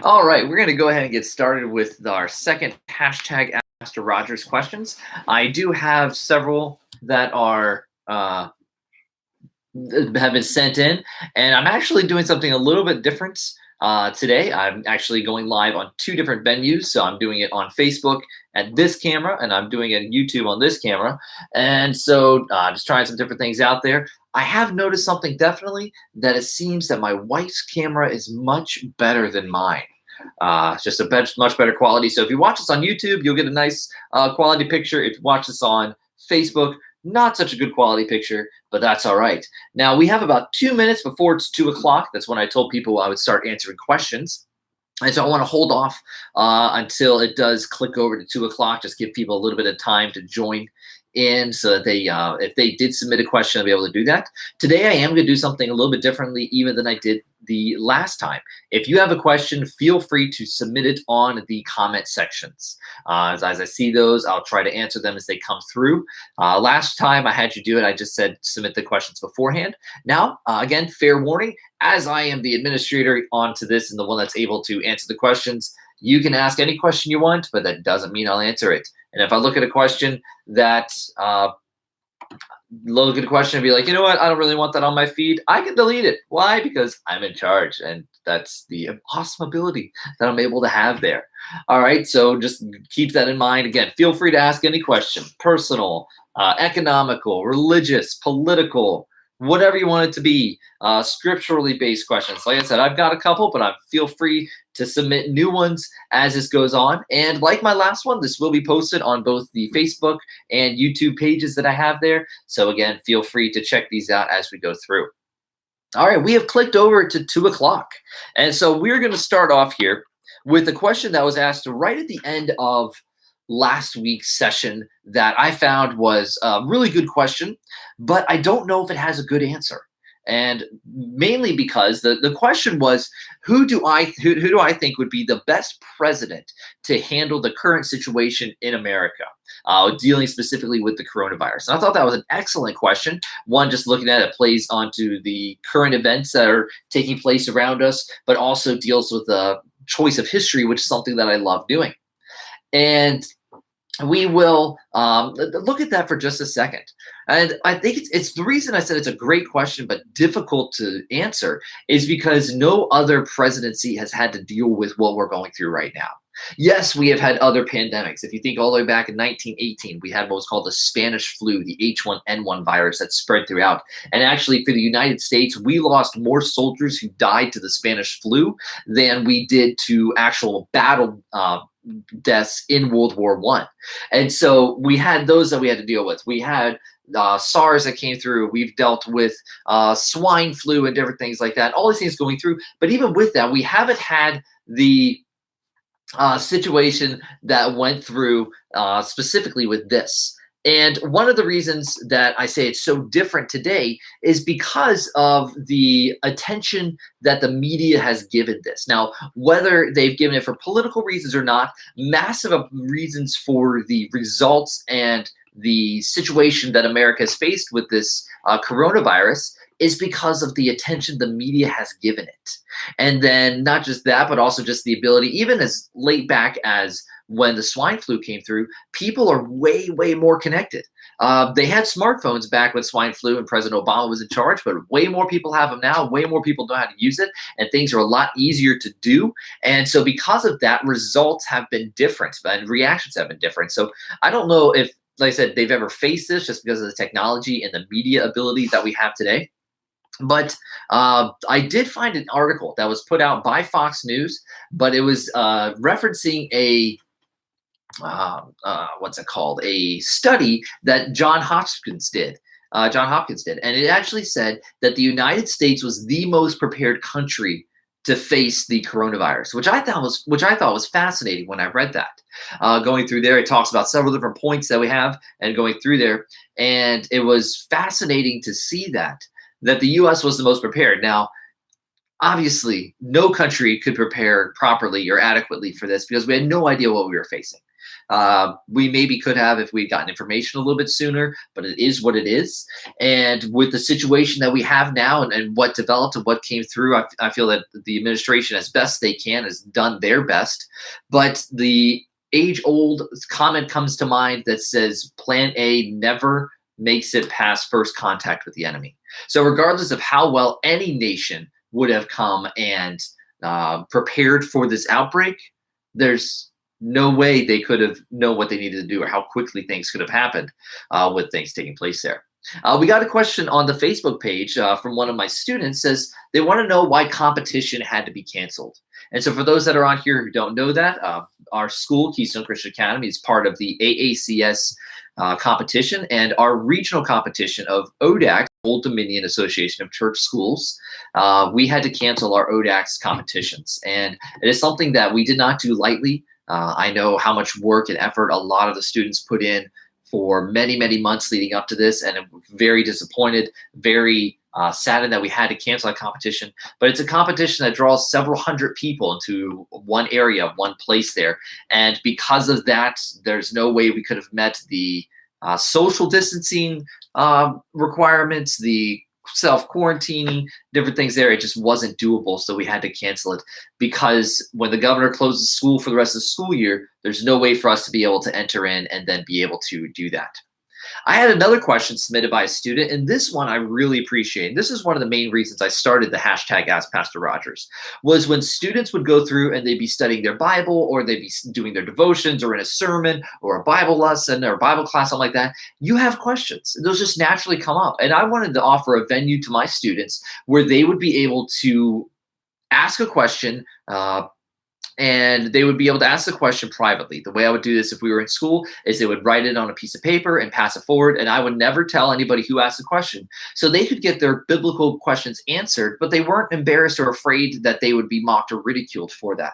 All right, we're going to go ahead and get started with our second hashtag Mr.Rogers questions. I do have several that are have been sent in, and I'm actually doing something a little bit different today. I'm actually going live on two different venues, so I'm doing it on Facebook at this camera, and I'm doing it on YouTube on this camera, and so just trying some different things out there. I have noticed something definitely that it seems that my wife's camera is much better than mine. It's just much better quality. So if you watch this on YouTube, you'll get a nice quality picture. If you watch this on Facebook, not such a good quality picture, but that's all right. Now we have about 2 minutes before it's 2 o'clock. That's when I told people I would start answering questions. And so I want to hold off until it does click over to 2 o'clock. Just give people a little bit of time to join in, so that they, if they did submit a question, they'll be able to do that. Today I am going to do something a little bit differently, even than I did the last time. If you have a question, feel free to submit it on the comment sections. As I see those, I'll try to answer them as they come through. Last time I had you do it, I just said submit the questions beforehand. Now, again, fair warning, as I am the administrator onto this and the one that's able to answer the questions, you can ask any question you want, but that doesn't mean I'll answer it. And if I look at a question that look at a question and be like, you know what, I don't really want that on my feed, I can delete it. Why? Because I'm in charge, and that's the awesome ability that I'm able to have there. All right, so just keep that in mind. Again, feel free to ask any question, personal, economical, religious, political, whatever you want it to be, scripturally based questions. Like I said, I've got a couple, but feel free to submit new ones as this goes on. And like my last one, this will be posted on both the Facebook and YouTube pages that I have there. So again, feel free to check these out as we go through. All right, we have clicked over to 2 o'clock. And so we're going to start off here with a question that was asked right at the end of last week's session that I found was a really good question, but I don't know if it has a good answer. And mainly because the question was, who do I think would be the best president to handle the current situation in America, dealing specifically with the coronavirus? And I thought that was an excellent question. One, just looking at it plays onto the current events that are taking place around us, but also deals with the choice of history, which is something that I love doing. And we will look at that for just a second. And I think it's the reason I said it's a great question, but difficult to answer, is because no other presidency has had to deal with what we're going through right now. Yes, we have had other pandemics. If you think all the way back in 1918, we had what was called the Spanish flu, the H1N1 virus that spread throughout. And actually, for the United States, we lost more soldiers who died to the Spanish flu than we did to actual battle deaths in World War I. And so we had those that we had to deal with. We had SARS that came through. We've dealt with swine flu and different things like that. All these things going through. But even with that, we haven't had the situation that went through specifically with this. And one of the reasons that I say it's so different today is because of the attention that the media has given this. Now, whether they've given it for political reasons or not, massive reasons for the results and the situation that America has faced with this coronavirus is because of the attention the media has given it. And then not just that, but also just the ability, even as late back as when the swine flu came through, people are way, way more connected. They had smartphones back when swine flu and President Obama was in charge, but way more people have them now. Way more people know how to use it, and things are a lot easier to do. And so because of that, results have been different and reactions have been different. So I don't know if, like I said, they've ever faced this just because of the technology and the media ability that we have today. But I did find an article that was put out by Fox News, but it was referencing a what's it called? A study that Johns Hopkins did. And it actually said that the United States was the most prepared country to face the coronavirus, which I thought was fascinating when I read that. Going through there, it talks about several different points that we have, and going through there, and it was fascinating to see that the U.S. was the most prepared. Now, obviously, no country could prepare properly or adequately for this because we had no idea what we were facing. We maybe could have if we'd gotten information a little bit sooner, but it is what it is. And with the situation that we have now and what developed and what came through, I feel that the administration, as best they can, has done their best. But the age-old comment comes to mind that says Plan A never makes it past first contact with the enemy. So regardless of how well any nation would have come and prepared for this outbreak, there's no way they could have known what they needed to do or how quickly things could have happened with things taking place there. We got a question on the Facebook page from one of my students. Says they want to know why competition had to be canceled. And so for those that are on here who don't know that, our school, Keystone Christian Academy, is part of the AACS competition, and our regional competition of ODAX, Old Dominion Association of Church Schools. We had to cancel our ODAX competitions, and it is something that we did not do lightly. I know how much work and effort a lot of the students put in for many, many months leading up to this, and I'm very disappointed, very saddened that we had to cancel that competition. But it's a competition that draws several hundred people into one area, one place there. And because of that, there's no way we could have met the social distancing requirements, the self-quarantining, different things there. It just wasn't doable. So we had to cancel it because when the governor closes school for the rest of the school year, there's no way for us to be able to enter in and then be able to do that. I had another question submitted by a student, and this one I really appreciate. This is one of the main reasons I started the hashtag Ask Pastor Rogers, was when students would go through and they'd be studying their Bible, or they'd be doing their devotions, or in a sermon, or a Bible lesson, or a Bible class, something like that. You have questions. Those just naturally come up. And I wanted to offer a venue to my students where they would be able to ask a question, and they would be able to ask the question privately. The way I would do this if we were in school is they would write it on a piece of paper and pass it forward, and I would never tell anybody who asked the question. So they could get their biblical questions answered, but they weren't embarrassed or afraid that they would be mocked or ridiculed for that.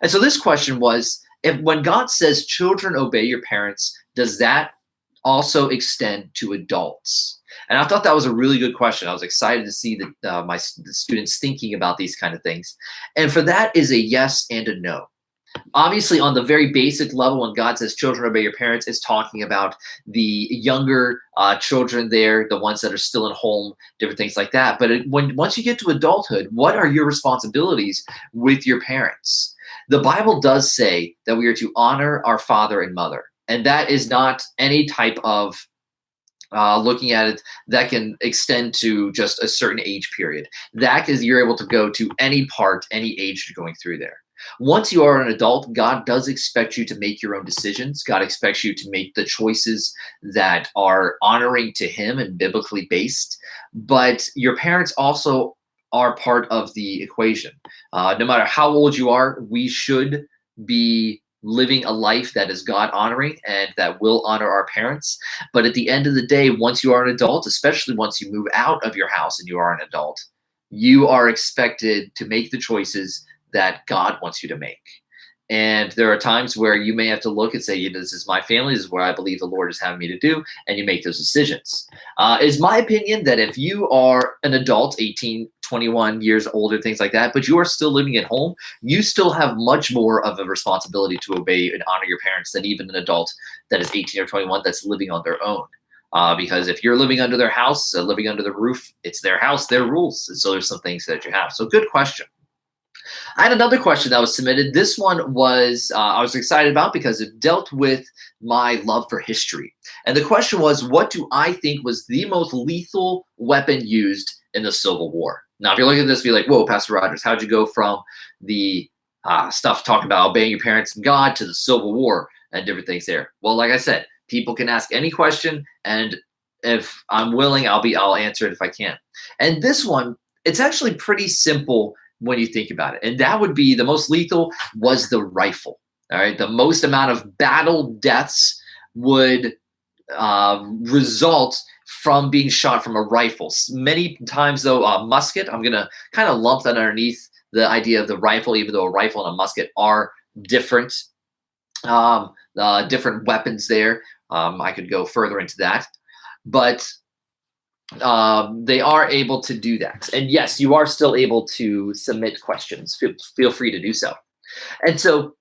And so this question was, if when God says, children, obey your parents, does that also extend to adults? And I thought that was a really good question. I was excited to see that the students thinking about these kind of things. And for that is a yes and a no. Obviously, on the very basic level, when God says children obey your parents, it's talking about the younger children there, the ones that are still in home, different things like that. But once you get to adulthood, what are your responsibilities with your parents? The Bible does say that we are to honor our father and mother. And that is not any type of looking at it that can extend to just a certain age period. That is, you're able to go to any part, any age you're going through there. Once you are an adult, God does expect you to make your own decisions. God expects you to make the choices that are honoring to Him and biblically based. But your parents also are part of the equation. No matter how old you are, we should be living a life that is God honoring and that will honor our parents. But at the end of the day, once you are an adult, especially once you move out of your house and you are an adult, you are expected to make the choices that God wants you to make. And there are times where you may have to look and say, this is my family, this is what I believe the Lord is having me to do, and you make those decisions. It's my opinion that if you are an adult, 18, 21 years older, things like that, but you are still living at home, you still have much more of a responsibility to obey and honor your parents than even an adult that is 18 or 21 that's living on their own. Because if you're living under their house, living under the roof, it's their house, their rules. And so there's some things that you have. So good question. I had another question that was submitted. This one was I was excited about because it dealt with my love for history. And the question was, what do I think was the most lethal weapon used in the Civil War? Now, if you're looking at this, be like, whoa, Pastor Rogers, how'd you go from the stuff talking about obeying your parents and God to the Civil War and different things there? Well, like I said, people can ask any question, and if I'm willing, I'll answer it if I can. And this one, it's actually pretty simple when you think about it. And that would be the most lethal was the rifle. All right. The most amount of battle deaths would result from being shot from a rifle. Many times, though, musket, I'm going to kind of lump that underneath the idea of the rifle, even though a rifle and a musket are different, different weapons there. I could go further into that. But they are able to do that. And yes, you are still able to submit questions. Feel free to do so. And so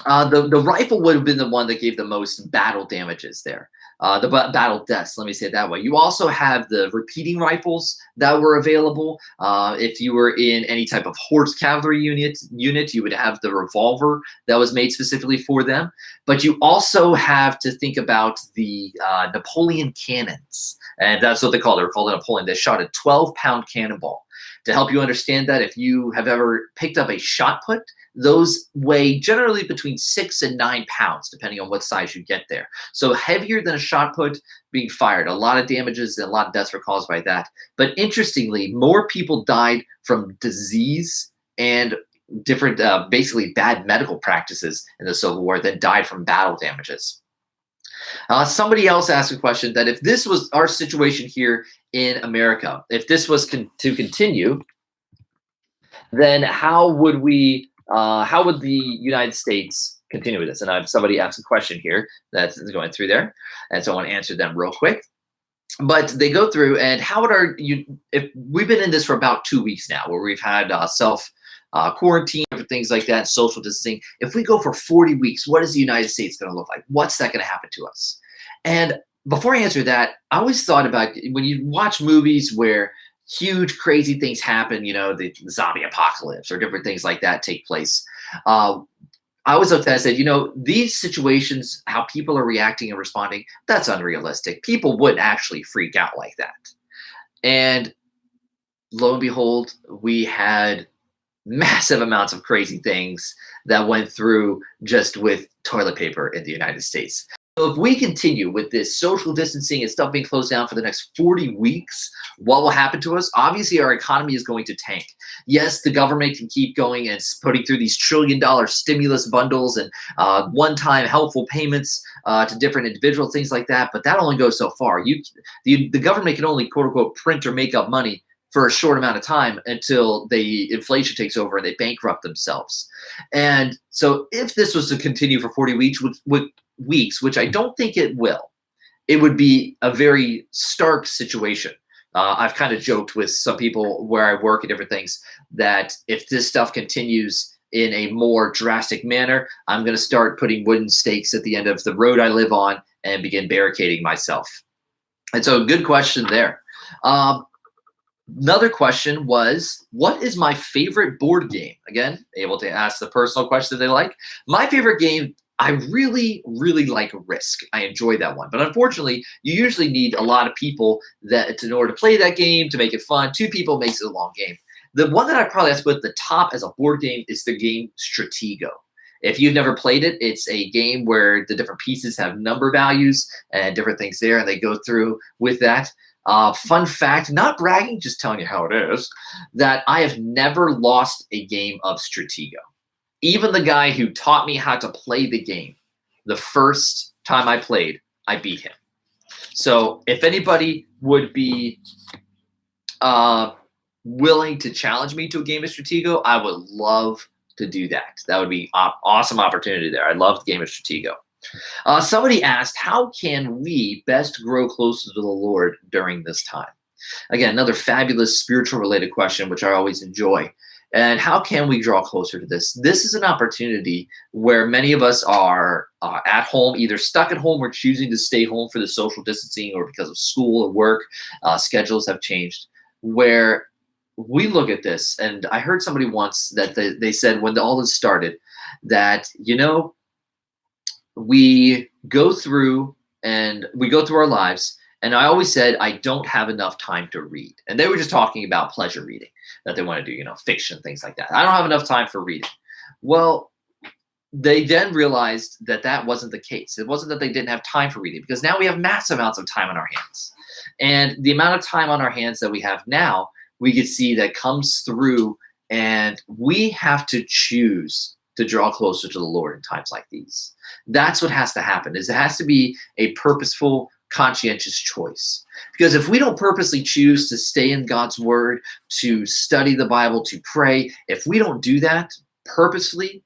The rifle would have been the one that gave the most battle damages there. Battle deaths, let me say it that way. You also have the repeating rifles that were available. If you were in any type of horse cavalry unit, you would have the revolver that was made specifically for them. But you also have to think about the Napoleon cannons, and that's what they call it. They're called a Napoleon. They shot a 12-pound cannonball. To help you understand that, if you have ever picked up a shot put, those weigh generally between 6 and 9 pounds, depending on what size you get there. So heavier than a shot put being fired. A lot of damages and a lot of deaths were caused by that. But interestingly, more people died from disease and different, basically bad medical practices in the Civil War than died from battle damages. Somebody else asked a question that if this was our situation here in America, if this was to continue, then how would the United States continue with this? And I have somebody asked a question here that's going through there, and so I want to answer them real quick. But they go through, and how would if we've been in this for about 2 weeks now, where we've had self quarantine, different things like that, social distancing. If we go for 40 weeks, what is the United States going to look like? What's that going to happen to us? And before I answer that, I always thought about when you watch movies where huge, crazy things happen, the zombie apocalypse or different things like that take place. I always looked at it and said, these situations, how people are reacting and responding, that's unrealistic. People wouldn't actually freak out like that. And lo and behold, we had massive amounts of crazy things that went through just with toilet paper in the United States. So if we continue with this social distancing and stuff being closed down for the next 40 weeks, what will happen to us? Obviously, our economy is going to tank. Yes, the government can keep going and putting through these trillion-dollar stimulus bundles and one-time helpful payments to different individual things like that, but that only goes so far. The government can only, quote-unquote, print or make up money for a short amount of time until the inflation takes over and they bankrupt themselves. And so if this was to continue for 40 weeks, which I don't think it will, it would be a very stark situation. I've kind of joked with some people where I work and different things that if this stuff continues in a more drastic manner, I'm going to start putting wooden stakes at the end of the road I live on and begin barricading myself. And so good question there. Another question was, what is my favorite board game? Again, able to ask the personal question they like. My favorite game, I really, really like Risk. I enjoy that one. But unfortunately, you usually need a lot of people in order to play that game, to make it fun. 2 people makes it a long game. The one that I probably have to put at the top as a board game is the game Stratego. If you've never played it, it's a game where the different pieces have number values and different things there, and they go through with that. Fun fact, not bragging, just telling you how it is, that I have never lost a game of Stratego. Even the guy who taught me how to play the game, the first time I played, I beat him. So if anybody would be willing to challenge me to a game of Stratego, I would love to do that. That would be an awesome opportunity there. I love the game of Stratego. Somebody asked, how can we best grow closer to the Lord during this time? Again, another fabulous spiritual related question, which I always enjoy. And how can we draw closer to this? This is an opportunity where many of us are at home, either stuck at home or choosing to stay home for the social distancing or because of school or work. Schedules have changed, where we look at this. And I heard somebody once that they said when all this started that, we go through our lives, and I always said I don't have enough time to read. And they were just talking about pleasure reading that they want to do, fiction, things like that. I don't have enough time for reading. Well, they then realized that wasn't the case. It wasn't that they didn't have time for reading, because now we have massive amounts of time on our hands. And the amount of time on our hands that we have now, we can see that comes through, and we have to choose to draw closer to the Lord in times like these. That's what has to happen. It has to be a purposeful, conscientious choice. Because if we don't purposely choose to stay in God's word, to study the Bible, to pray, if we don't do that purposefully,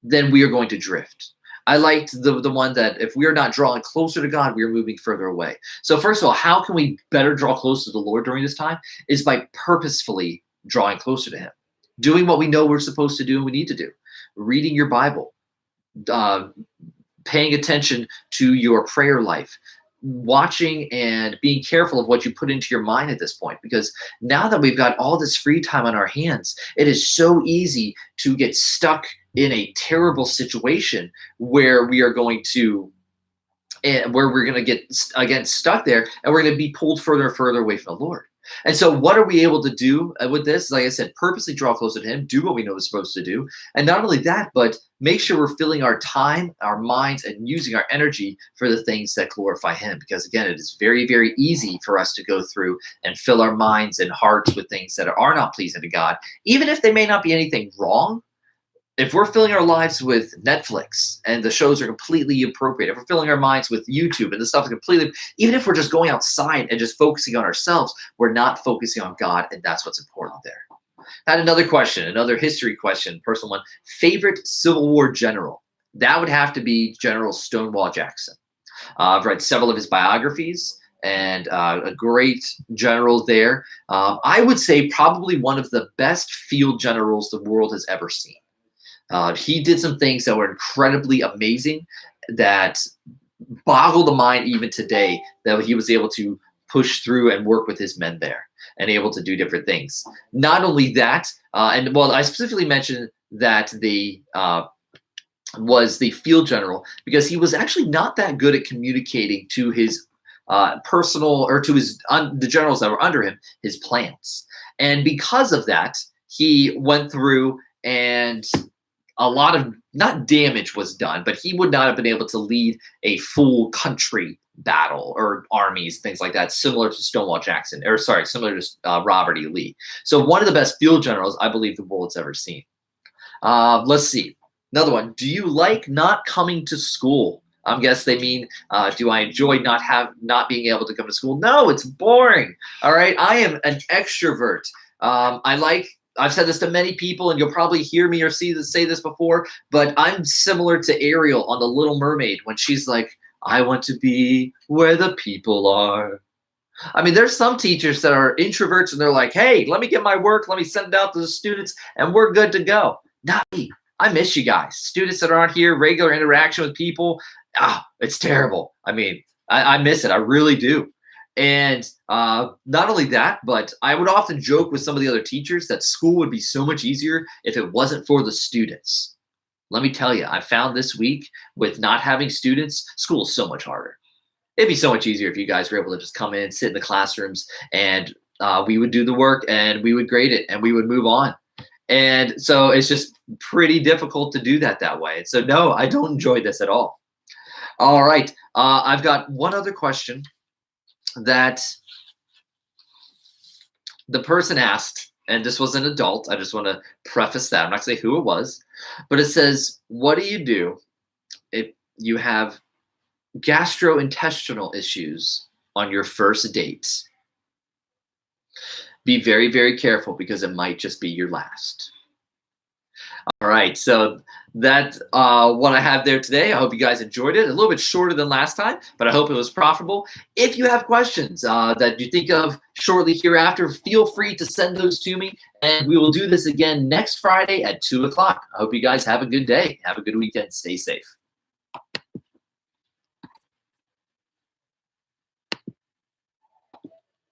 then we are going to drift. I liked the one that if we are not drawing closer to God, we are moving further away. So first of all, how can we better draw closer to the Lord during this time? Is by purposefully drawing closer to him. Doing what we know we're supposed to do and we need to do. Reading your Bible. uh, paying attention to your prayer life, watching and being careful of what you put into your mind at this point, because now that we've got all this free time on our hands, it is so easy to get stuck in a terrible situation where we are going to and where we're going to get again stuck there, and we're going to be pulled further and further away from the Lord. And so what are we able to do with this? Like I said, purposely draw closer to him, do what we know we're supposed to do. And not only that, but make sure we're filling our time, our minds, and using our energy for the things that glorify him. Because again, it is very, very easy for us to go through and fill our minds and hearts with things that are not pleasing to God, even if they may not be anything wrong. If we're filling our lives with Netflix and the shows are completely appropriate, if we're filling our minds with YouTube and the stuff is completely, even if we're just going outside and just focusing on ourselves, we're not focusing on God, and that's what's important there. I had another question, another history question, personal one. Favorite Civil War general? That would have to be General Stonewall Jackson. I've read several of his biographies, and a great general there. I would say probably one of the best field generals the world has ever seen. He did some things that were incredibly amazing that boggle the mind even today, that he was able to push through and work with his men there and able to do different things. Not only that, and well, I specifically mentioned that the was the field general because he was actually not that good at communicating to his personal or to his the generals that were under him his plans. And because of that, he went through and a lot of, not damage was done, but he would not have been able to lead a full country battle or armies, things like that, similar to Stonewall Jackson, or sorry, similar to Robert E. Lee. So one of the best field generals I believe the world's ever seen. Let's see. Another one. Do you like not coming to school? I guess they mean, do I enjoy not being able to come to school? No, it's boring. All right. I am an extrovert. I've said this to many people, and you'll probably hear me or say this before, but I'm similar to Ariel on The Little Mermaid when she's like, I want to be where the people are. I mean, there's some teachers that are introverts, and they're like, hey, let me get my work, let me send it out to the students, and we're good to go. Not me. I miss you guys. Students that aren't here, regular interaction with people, it's terrible. I mean, I miss it. I really do. And not only that, but I would often joke with some of the other teachers that school would be so much easier if it wasn't for the students. Let me tell you, I found this week with not having students, school is so much harder. It'd be so much easier if you guys were able to just come in, sit in the classrooms, and we would do the work and we would grade it and we would move on. And so it's just pretty difficult to do that way. So no, I don't enjoy this at all. All right, I've got one other question that the person asked, and this was an adult. I just want to preface that. I'm not going to say who it was, but it says, what do you do if you have gastrointestinal issues on your first date? Be very, very careful because it might just be your last. All right, so that's what I have there today. I hope you guys enjoyed it. A little bit shorter than last time, but I hope it was profitable. If you have questions that you think of shortly hereafter, feel free to send those to me, and we will do this again next Friday at 2 o'clock. I hope you guys have a good day. Have a good weekend. Stay safe.